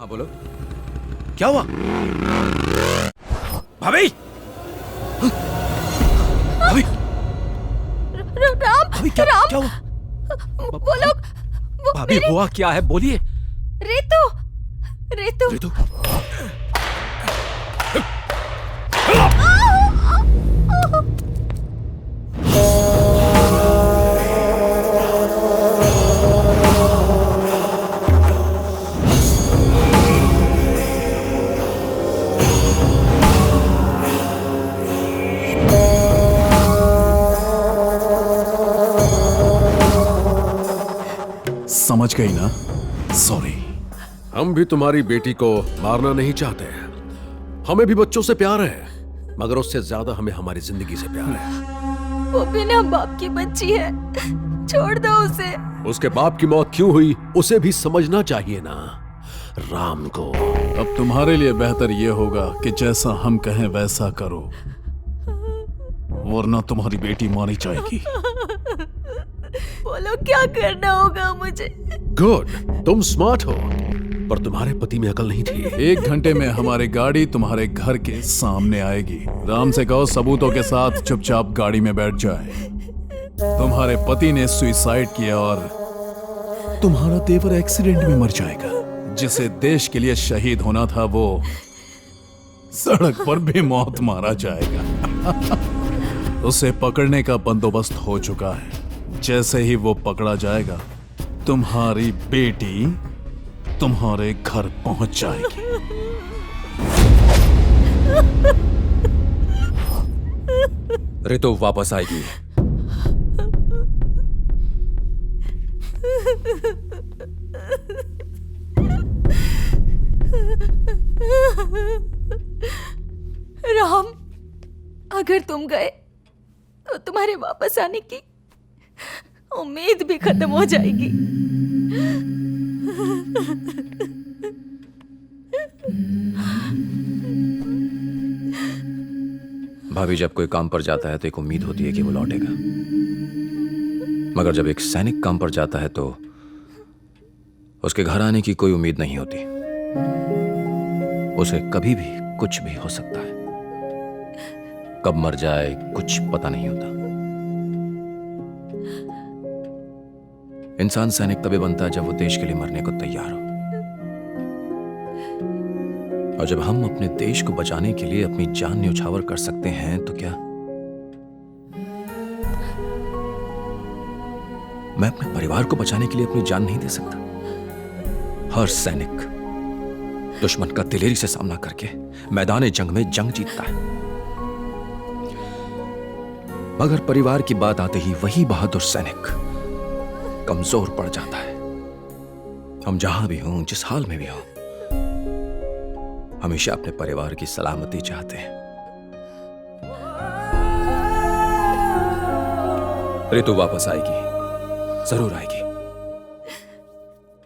बोलो, क्या हुआ? भाभी, भाभी, राम, भाभी, क्या हुआ? वो लोग, भाभी हुआ क्या है, बोलिए। रेतु, रेतु, रेतु, समझ गई ना? सॉरी। हम भी तुम्हारी बेटी को मारना नहीं चाहते। हमें भी बच्चों से प्यार है, मगर उससे ज्यादा हमें हमारी जिंदगी से प्यार है। वो बिना बाप की बच्ची है, छोड़ दो उसे। उसके बाप की मौत क्यों हुई उसे भी समझना चाहिए ना राम को। अब तुम्हारे लिए बेहतर यह होगा कि जैसा हम कहें वैसा करो, वरना तुम्हारी बेटी मारी जाएगी। बोलो क्या करना होगा मुझे। गुड, तुम स्मार्ट हो, पर तुम्हारे पति में अकल नहीं थी। 1 घंटे में हमारी गाड़ी तुम्हारे घर के सामने आएगी। राम से कहो सबूतों के साथ चुपचाप गाड़ी में बैठ जाए। तुम्हारे पति ने सुसाइड किया और तुम्हारा देवर एक्सीडेंट में मर जाएगा। जिसे देश के लिए शहीद होना था वो सड़क पर बेमौत मारा जाएगा। उसे पकड़ने का बंदोबस्त हो चुका है। जैसे ही वो पकड़ा जाएगा, तुम्हारी बेटी तुम्हारे घर पहुंच जाएगी। रेतु वापस आएगी। राम, अगर तुम गए तो तुम्हारे वापस आने की उम्मीद भी खत्म हो जाएगी। भाभी, जब कोई काम पर जाता है तो एक उम्मीद होती है कि वो लौटेगा, मगर जब एक सैनिक काम पर जाता है तो उसके घर आने की कोई उम्मीद नहीं होती। उसे कभी भी कुछ भी हो सकता है, कब मर जाए कुछ पता नहीं होता। इंसान सैनिक तभी बनता है जब वो देश के लिए मरने को तैयार हो। और जब हम अपने देश को बचाने के लिए अपनी जान न्यौछावर कर सकते हैं तो क्या मैं अपने परिवार को बचाने के लिए अपनी जान नहीं दे सकता? हर सैनिक दुश्मन का दिलेरी से सामना करके मैदान जंग में जंग जीतता है, मगर परिवार की बात आते ही वही बहादुर सैनिक कमजोर पड़ जाता है। हम जहां भी हों, जिस हाल में भी हों, हमेशा अपने परिवार की सलामती चाहते हैं। ऋतु वापस आएगी, जरूर आएगी।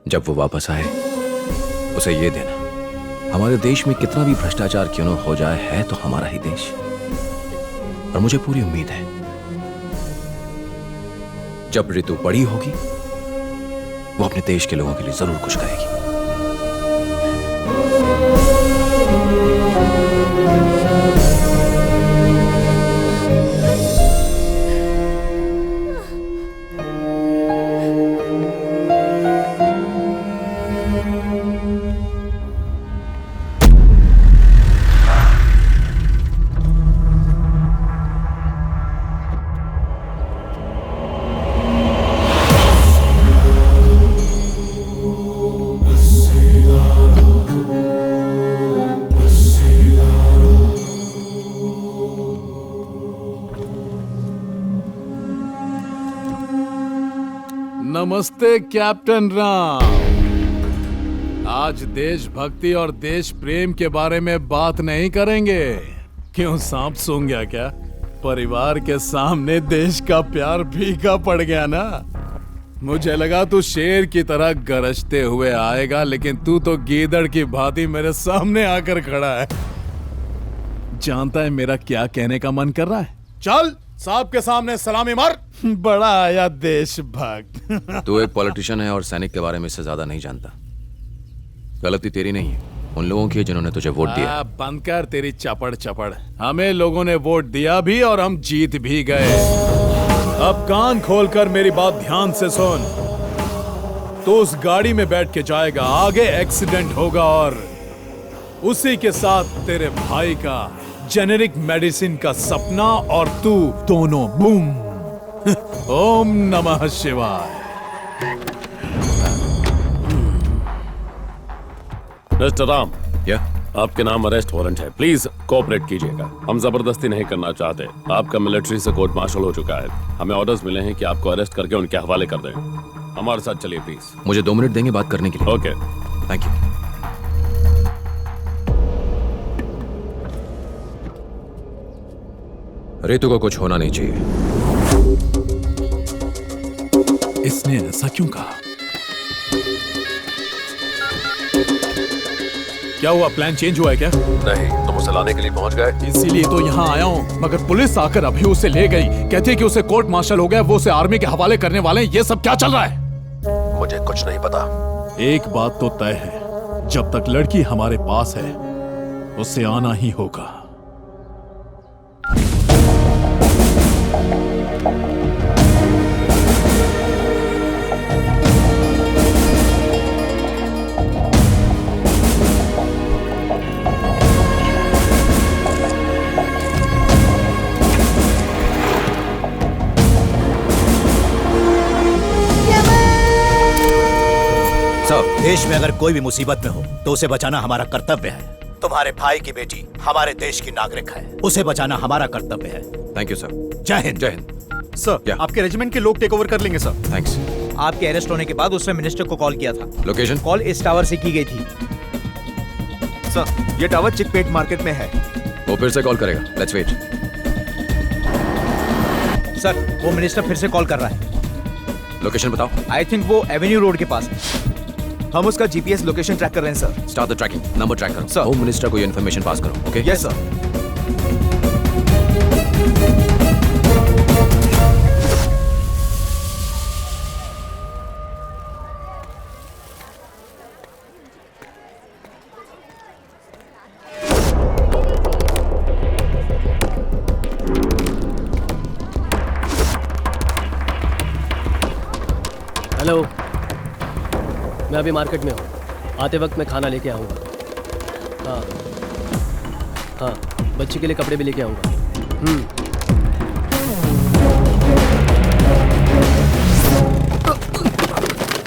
जब वो वापस आए उसे ये देना, हमारे देश में कितना भी भ्रष्टाचार क्यों न हो जाए, है तो हमारा ही देश। और मुझे पूरी उम्मीद है जब ऋतु बड़ी होगी वो अपने देश के लोगों के लिए जरूर कुछ करेगी। नमस्ते कैप्टन राम। आज देशभक्ति और देश प्रेम के बारे में बात नहीं करेंगे। क्यों, सांप सूंघ गया क्या? परिवार के सामने देश का प्यार फीका पड़ गया ना। मुझे लगा तू शेर की तरह गरजते हुए आएगा, लेकिन तू तो गीदड़ की भांति मेरे सामने आकर खड़ा है। जानता है मेरा क्या कहने का मन कर रहा है? चल साहब के सामने सलामी मार। बड़ा आया देशभक्त। तू एक पॉलिटिशियन है और सैनिक के बारे में इससे ज्यादा नहीं जानता। गलती तेरी नहीं है, उन लोगों की है जिन्होंने तुझे वोट दिया। बंद कर तेरी चपड़ चपड़। हमें लोगों ने वोट दिया भी और हम जीत भी गए। अब कान खोलकर मेरी बात ध्यान से सुन। तो उस गाड़ी में बैठ के जाएगा, आगे एक्सीडेंट होगा और उसी के साथ तेरे भाई का जेनेरिक मेडिसिन का सपना और तू दोनों बूम। ओम नमः शिवाय। मिस्टर राम, या आपके नाम अरेस्ट वारंट है, प्लीज कोऑपरेट कीजिएगा। हम जबरदस्ती नहीं करना चाहते। आपका मिलिट्री से कोर्ट मार्शल हो चुका है। हमें ऑर्डर्स मिले हैं कि आपको अरेस्ट करके उनके हवाले कर दें। हमारे साथ चलिए प्लीज। मुझे 2 मिनट देंगे बात करने के लिए? ओके। Thank you. रितु को कुछ होना नहीं चाहिए। इसने ऐसा क्यों कहा? क्या हुआ, प्लान चेंज हुआ है क्या? नहीं, तुम उसे लाने के लिए पहुंच गए? इसीलिए तो यहाँ आया हूँ, मगर पुलिस आकर अभी उसे ले गई। कहती है कि उसे कोर्ट मार्शल हो गया, वो उसे आर्मी के हवाले करने वाले हैं। ये सब क्या चल रहा है? मुझे कुछ नहीं पता। एक बात तो तय है, जब तक लड़की हमारे पास है उसे आना ही होगा। देश में अगर कोई भी मुसीबत में हो तो उसे बचाना हमारा कर्तव्य है। तुम्हारे भाई की बेटी हमारे देश की नागरिक है, उसे बचाना हमारा कर्तव्य है। Thank you sir. जय हिंद। जय हिंद सर, क्या? आपके रेजिमेंट के लोग टेक ओवर कर लेंगे सर। थैंक्स। आपके अरेस्ट होने के बाद उसने मिनिस्टर को कॉल किया था। लोकेशन? कॉल इस टावर से की गई थी। सर, ये टावर चिकपेट मार्केट में है। वो फिर से कॉल करेगा। Let's wait. सर, वो मिनिस्टर फिर से कॉल कर रहा है। लोकेशन बताओ। आई थिंक वो एवेन्यू रोड के पास है। हम उसका जीपीएस लोकेशन ट्रैक कर रहे हैं sir. Start the tracking. Number track करो। सर। होम मिनिस्टर को ये इन्फॉर्मेशन पास करो। ओके? Yes sir. हेलो, मैं अभी मार्केट में हूँ। आते वक्त मैं खाना लेके आऊँगा। हाँ हाँ, बच्ची के लिए कपड़े भी लेके आऊँगा।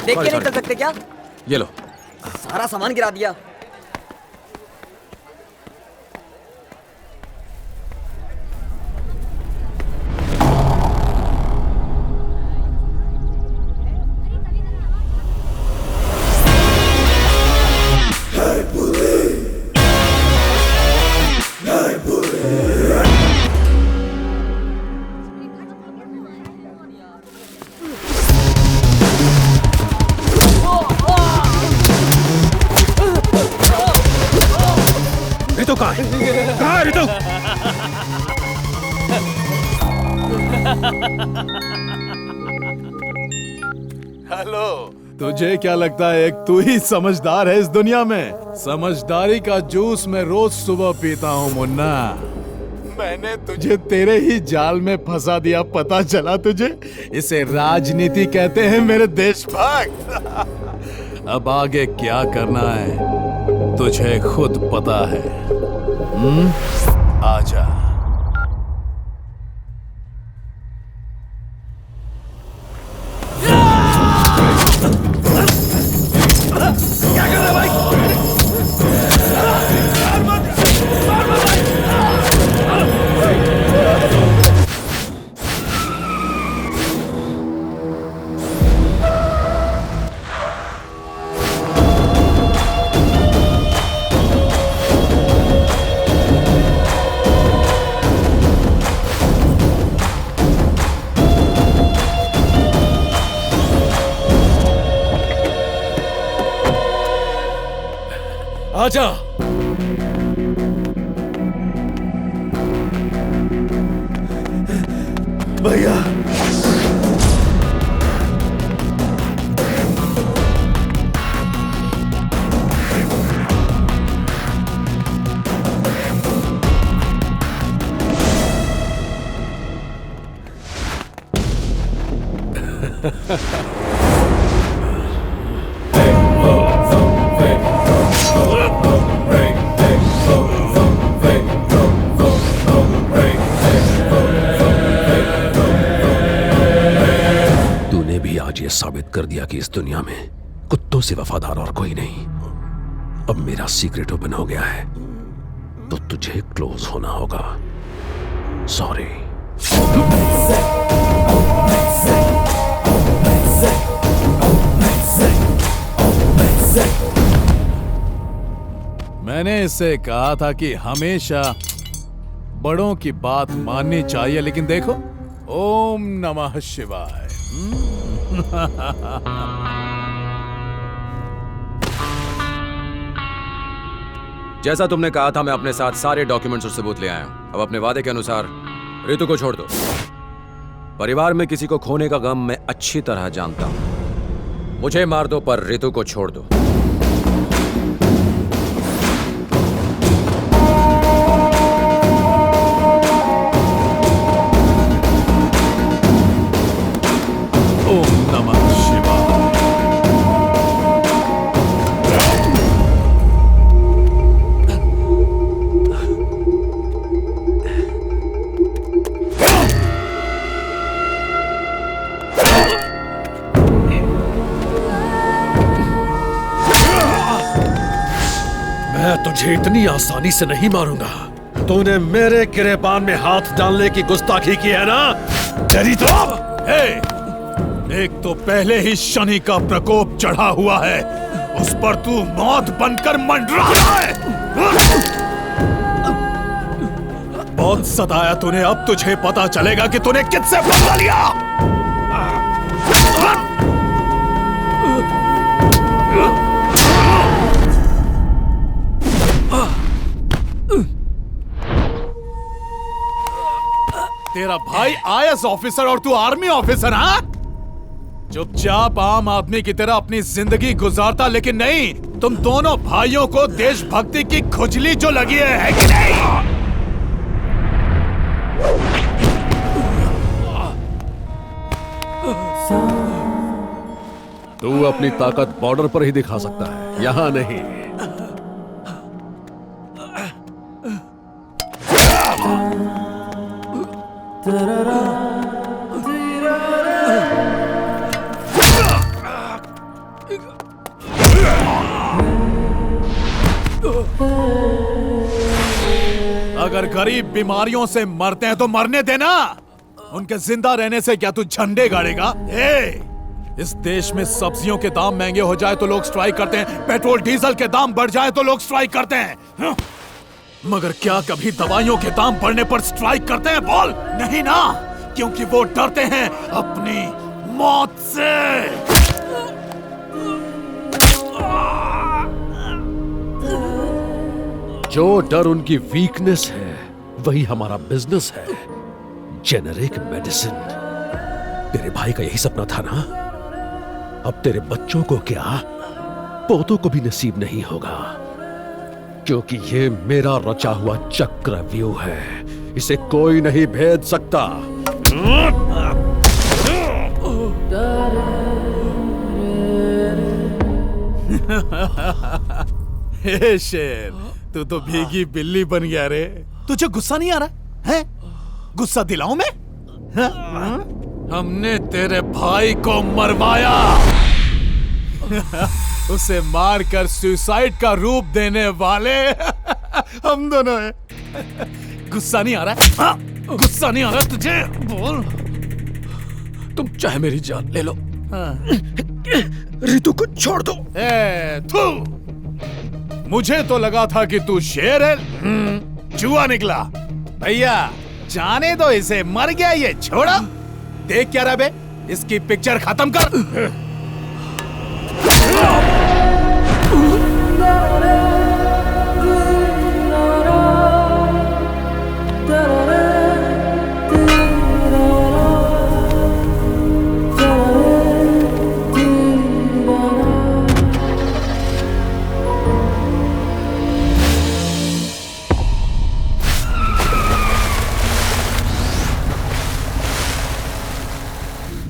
देख के नहीं चल सकते क्या? ये लो। सारा सामान गिरा दिया। रितु कहाँ है रितु? हेलो, तुझे क्या लगता है एक तू ही समझदार है इस दुनिया में? समझदारी का जूस मैं रोज सुबह पीता हूँ मुन्ना। मैंने तुझे तेरे ही जाल में फंसा दिया, पता चला तुझे? इसे राजनीति कहते हैं मेरे देशभक्त। अब आगे क्या करना है तुझे खुद पता है। आजा। आजा। भैया, साबित कर दिया कि इस दुनिया में कुत्तों से वफादार और कोई नहीं। अब मेरा सीक्रेट ओपन हो गया है, तो तुझे क्लोज होना होगा। सॉरी। मैंने इससे कहा था कि हमेशा बड़ों की बात माननी चाहिए, लेकिन देखो, ओम नमः शिवाय। जैसा तुमने कहा था, मैं अपने साथ सारे डॉक्यूमेंट्स और सबूत ले आया हूं। अब अपने वादे के अनुसार रितु को छोड़ दो। परिवार में किसी को खोने का गम मैं अच्छी तरह जानता हूं। मुझे मार दो पर रितु को छोड़ दो। ओम नमः शिवाय। मैं तुझे इतनी आसानी से नहीं मारूंगा। तूने मेरे गिरेबान में हाथ डालने की गुस्ताखी की है ना? तेरी तो एक तो पहले ही शनि का प्रकोप चढ़ा हुआ है, उस पर तू मौत बनकर मंडरा रहा है। बहुत सताया तूने, अब तुझे पता चलेगा कि तूने किससे बदला लिया। तेरा भाई आईएएस ऑफिसर और तू आर्मी ऑफिसर, हाँ? चुपचाप आम आदमी की तरह अपनी जिंदगी गुजारता, लेकिन नहीं, तुम दोनों भाइयों को देशभक्ति की खुजली जो लगी है कि नहीं? तू अपनी ताकत बॉर्डर पर ही दिखा सकता है, यहां नहीं। अगर गरीब बीमारियों से मरते हैं तो मरने देना, उनके जिंदा रहने से क्या तू झंडे गाड़ेगा? इस देश में सब्जियों के दाम महंगे हो जाए तो लोग स्ट्राइक करते हैं, पेट्रोल डीजल के दाम बढ़ जाए तो लोग स्ट्राइक करते हैं, मगर क्या कभी दवाइयों के दाम बढ़ने पर स्ट्राइक करते हैं? बोल। नहीं ना, क्योंकि वो डरते हैं अपनी मौत से। जो डर उनकी वीकनेस है, वही हमारा बिजनेस है। Generic medicine. तेरे भाई का यही सपना था ना? अब तेरे बच्चों को क्या, पोतों को भी नसीब नहीं होगा, क्योंकि ये मेरा रचा हुआ चक्रव्यूह है। इसे कोई नहीं भेद सकता। हे शेर, तू तो भीगी बिल्ली बन गया रे। तुझे गुस्सा नहीं आ रहा है? गुस्सा दिलाऊं मैं? हमने तेरे भाई को मरवाया। उसे मारकर सुसाइड का रूप देने वाले हम दोनों हैं। गुस्सा नहीं आ रहा है? गुस्सा नहीं आ रहा तुझे? बोल। तुम चाहे मेरी जान ले लो, रितु को छोड़ दो। थू, मुझे तो लगा था कि तू शेर है, चूहा निकला। भैया जाने दो इसे, मर गया ये, छोड़ा। देख क्या रहा बे, इसकी पिक्चर खत्म कर।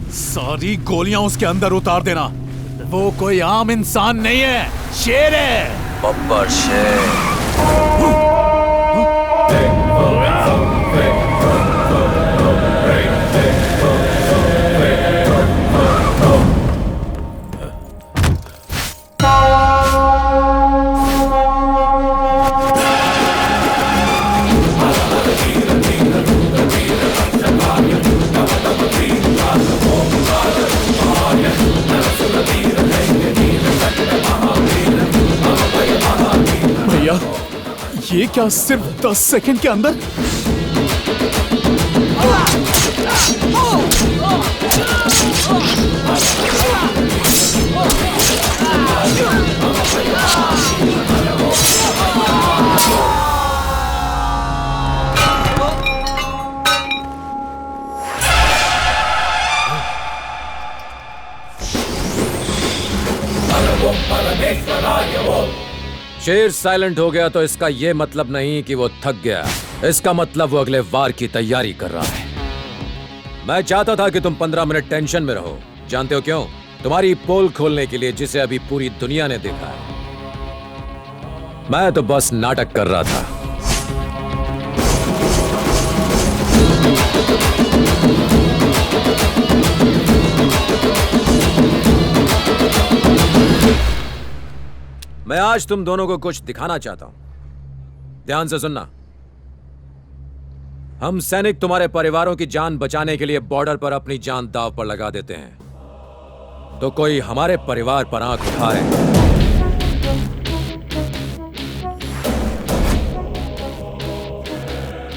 सारी गोलियां उसके अंदर उतार देना। वो कोई आम इंसान नहीं है, शेर है। बब्बर शेर। भैया ये क्या सिर्फ 10 सेकंड के अंदर? शेर साइलेंट हो गया तो इसका यह मतलब नहीं कि वो थक गया। इसका मतलब वो अगले वार की तैयारी कर रहा है। मैं चाहता था कि तुम 15 मिनट टेंशन में रहो। जानते हो क्यों? तुम्हारी पोल खोलने के लिए, जिसे अभी पूरी दुनिया ने देखा है। मैं तो बस नाटक कर रहा था। मैं आज तुम दोनों को कुछ दिखाना चाहता हूं। ध्यान से सुनना। हम सैनिक तुम्हारे परिवारों की जान बचाने के लिए बॉर्डर पर अपनी जान दांव पर लगा देते हैं। तो कोई हमारे परिवार पर आंख उठाए।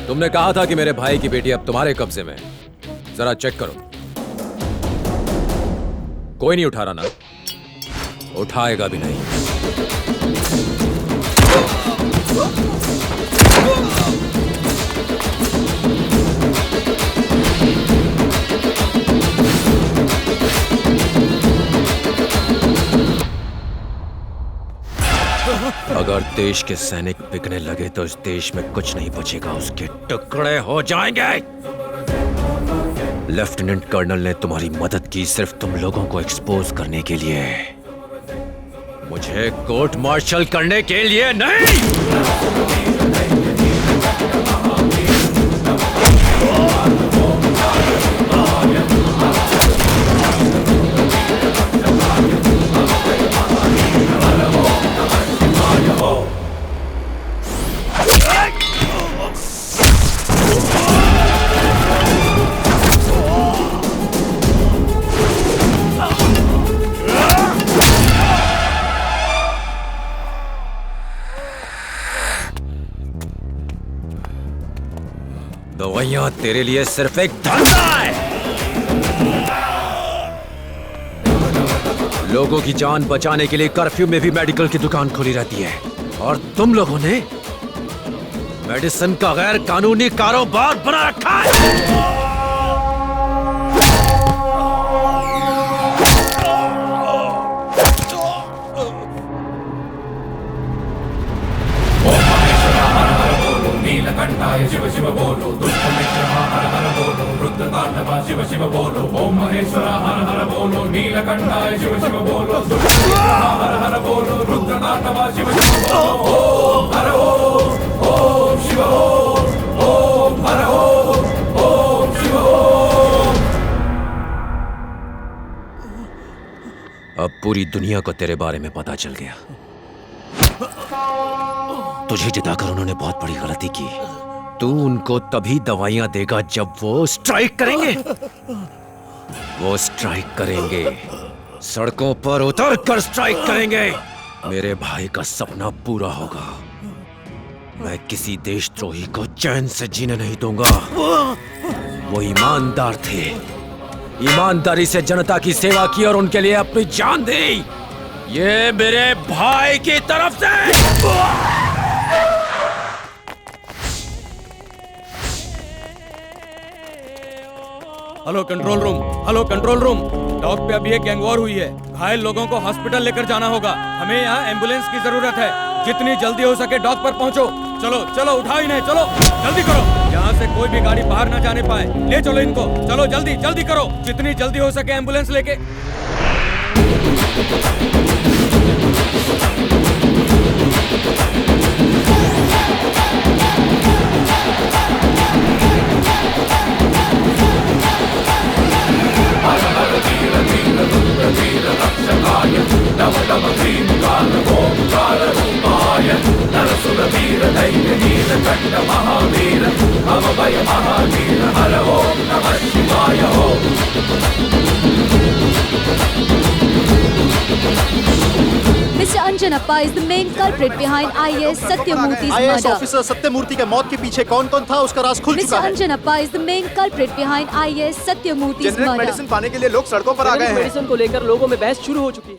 तुमने कहा था कि मेरे भाई की बेटी अब तुम्हारे कब्जे में है। जरा चेक करो। कोई नहीं उठा रहा ना? उठाएगा भी नहीं। अगर देश के सैनिक बिकने लगे तो इस देश में कुछ नहीं बचेगा, उसके टुकड़े हो जाएंगे। लेफ्टिनेंट कर्नल ने तुम्हारी मदद की सिर्फ तुम लोगों को एक्सपोज करने के लिए, मुझे कोर्ट मार्शल करने के लिए नहीं। दवाइयां तेरे लिए सिर्फ एक धंधा है। लोगों की जान बचाने के लिए कर्फ्यू में भी मेडिकल की दुकान खुली रहती है, और तुम लोगों ने मेडिसिन का गैर कानूनी कारोबार बना रखा है। शिव शिव बोलो, दुष्ट मित्र हर हर बोलो, रुद्र तांडवा शिव शिव बोलो, ओम महेश्वर हर हर बोलो, नीलकंठाय शिव शिव बोलो, दुष्ट मित्र हर हर बोलो, रुद्र तांडवा शिव शिव बोलो, ओम हर ओम शिव ओम हर ओम शिव ओम। अब पूरी दुनिया को तेरे बारे में पता चल गया। तुझे जिताकर उन्होंने बहुत बड़ी गलती की। तू उनको तभी दवाइयां देगा जब वो स्ट्राइक करेंगे। वो स्ट्राइक करेंगे, सड़कों पर उतर कर स्ट्राइक करेंगे। मेरे भाई का सपना पूरा होगा। मैं किसी देशद्रोही को चैन से जीने नहीं दूंगा। वो ईमानदार थे, ईमानदारी से जनता की सेवा की और उनके लिए अपनी जान दी। ये मेरे भाई की तरफ से। Hello control room, hello control room. Dock पे अभी एक गैंग वॉर हुई है। घायल लोगों को हॉस्पिटल लेकर जाना होगा। हमें यहाँ एम्बुलेंस की जरूरत है। जितनी जल्दी हो सके डॉक पर पहुँचो। चलो चलो, उठाओ इन्हें, चलो जल्दी करो। यहाँ से कोई भी गाड़ी बाहर न जाने पाए। ले चलो इनको, चलो जल्दी जल्दी करो। जितनी जल्दी हो सके एम्बुलेंस लेके। Mister Anjanappa is the main culprit behind IAS Satyamurthy's IAS murder. Officer Sathyamurthy के मौत के पीछे कौन कौन था उसका राज खुल Mr. चुका है। Anjanappa is the main culprit behind IAS Satyamurthy's generic murder. Medicine पाने के लिए लोग सड़कों पर आ गए हैं। मेडिसिन को लेकर लोगों में बहस शुरू हो चुकी है।